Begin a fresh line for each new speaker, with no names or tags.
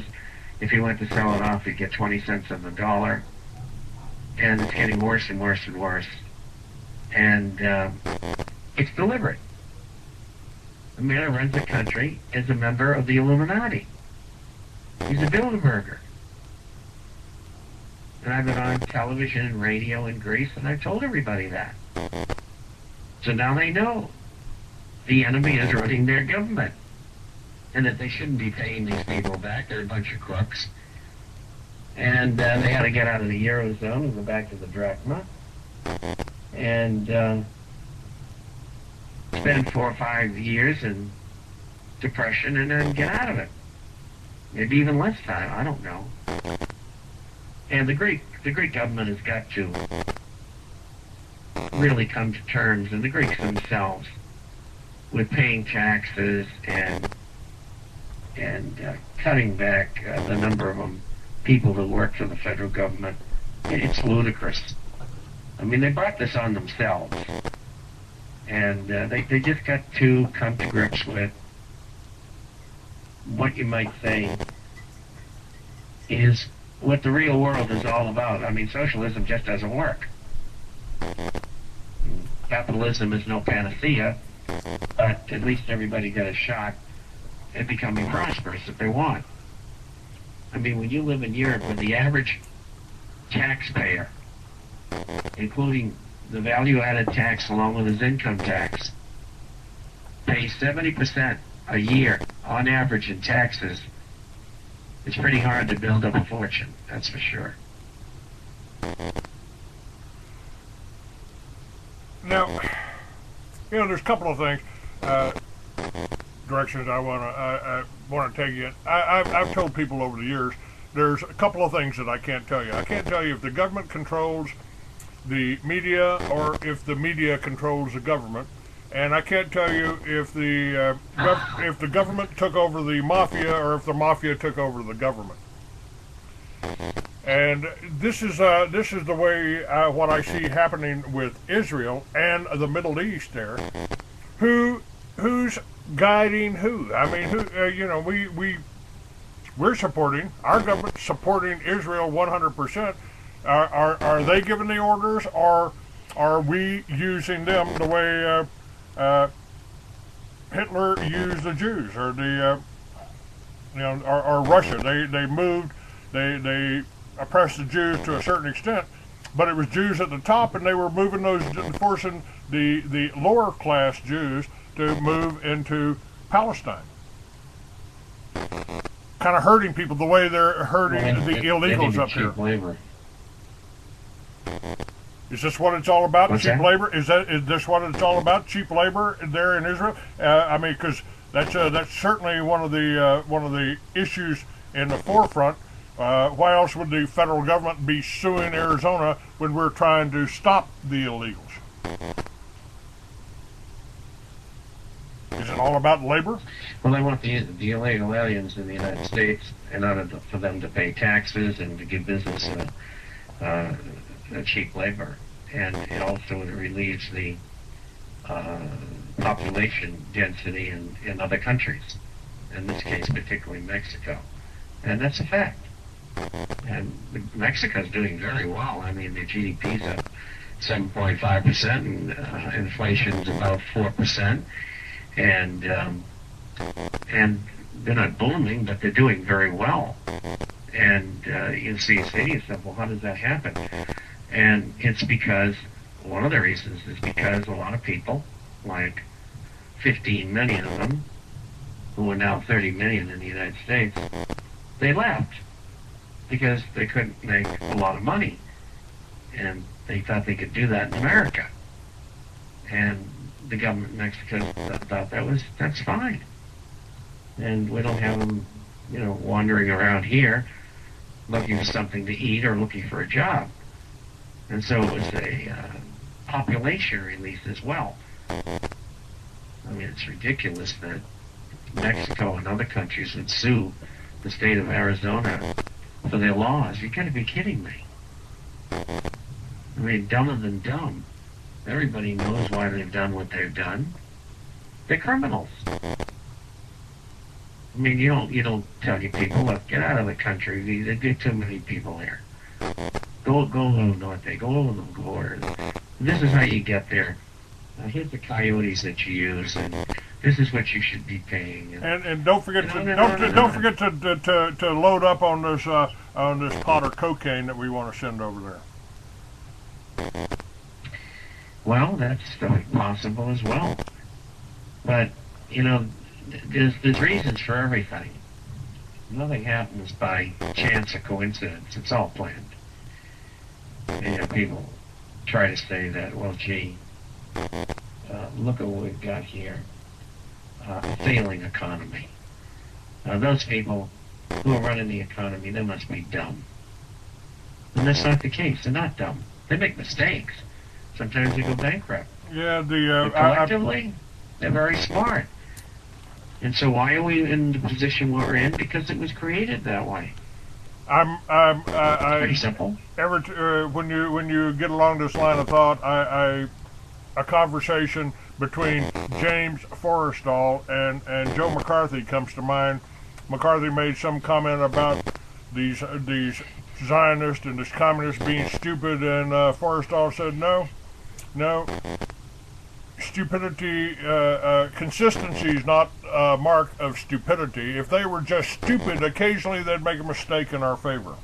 $2. If you went to sell it off, you'd get 20 cents on the dollar. And it's getting worse and worse and worse. And it's deliberate. The man who runs the country is a member of the Illuminati. He's a Bilderberger. And I've been on television and radio in Greece, and I've told everybody that. So now they know the enemy is running their government, and that they shouldn't be paying these people back. They're a bunch of crooks. And they had to get out of the Eurozone and go back to the drachma. And spend 4 or 5 years in depression and then get out of it. Maybe even less time, I don't know. And the Greek government has got to really come to terms, and the Greeks themselves, with paying taxes and cutting back the number of people who work for the federal government. It's ludicrous. I mean, they brought this on themselves. And they just got to come to grips with what you might say is what the real world is all about. I mean, socialism just doesn't work. Capitalism is no panacea, but at least everybody got a shot at becoming prosperous if they want. I mean, when you live in Europe, with the average taxpayer, including the value-added tax along with his income tax, pays 70% a year on average in taxes, it's pretty hard to build up a fortune, that's for sure.
Now, there's a couple of things, directions I want to take you in. I've told people over the years, there's a couple of things that I can't tell you. I can't tell you if the government controls the media or if the media controls the government, and I can't tell you if the government took over the mafia or if the mafia took over the government. And this is the way what I see happening with Israel and the Middle East there. Who's guiding who? I mean, we're supporting, our government supporting Israel 100%. Are they giving the orders, or are we using them the way Hitler used the Jews, or or Russia? They oppressed the Jews to a certain extent, but it was Jews at the top, and they were forcing the lower class Jews to move into Palestine, kind of hurting people the way they're hurting the illegals up here.
Labor.
Is this what it's all about?
What's
cheap
that?
Labor? Is this what it's all about? Cheap labor there in Israel? I mean, because that's certainly one of the issues in the forefront. Why else would the federal government be suing Arizona when we're trying to stop the illegals? Is it all about labor?
Well, they want the illegal aliens in the United States in order for them to pay taxes and to give business cheap labor, and it also relieves the population density in other countries, in this case particularly Mexico, and that's a fact. And Mexico's doing very well. I mean, the GDP's up 7.5%, and inflation's about 4%, and they're not booming, but they're doing very well. And you say to yourself, well, how does that happen? And it's because, one of the reasons is because a lot of people, like 15 million of them, who are now 30 million in the United States, they left because they couldn't make a lot of money. And they thought they could do that in America. And the government in Mexico thought that's fine. And we don't have them, wandering around here looking for something to eat or looking for a job. And so it was a population release as well. I mean, it's ridiculous that Mexico and other countries would sue the state of Arizona for their laws. You gotta be kidding me. I mean, dumber than dumb. Everybody knows why they've done what they've done. They're criminals. I mean, you don't tell your people, look, get out of the country. There are too many people here. Go a little north there. Go a little border. This is how you get there. Here's the coyotes that you use, and this is what you should be paying.
And don't forget to
No, no, no, no, no,
don't
no.
forget to load up on this pot of cocaine that we want to send over there.
Well, that's possible as well. But there's reasons for everything. Nothing happens by chance or coincidence. It's all planned. And people try to say that, well, gee, look at what we've got here. A failing economy. Those people who are running the economy, they must be dumb. And that's not the case. They're not dumb. They make mistakes. Sometimes they go bankrupt.
Yeah,
But collectively, they're very smart. And so why are we in the position we're in? Because it was created that way. Pretty simple.
When you get along this line of thought, a conversation between James Forrestal and Joe McCarthy comes to mind. McCarthy made some comment about these Zionists and this communists being stupid, and Forrestal said no. Stupidity, consistency is not a mark of stupidity. If they were just stupid, occasionally they'd make a mistake in our favor.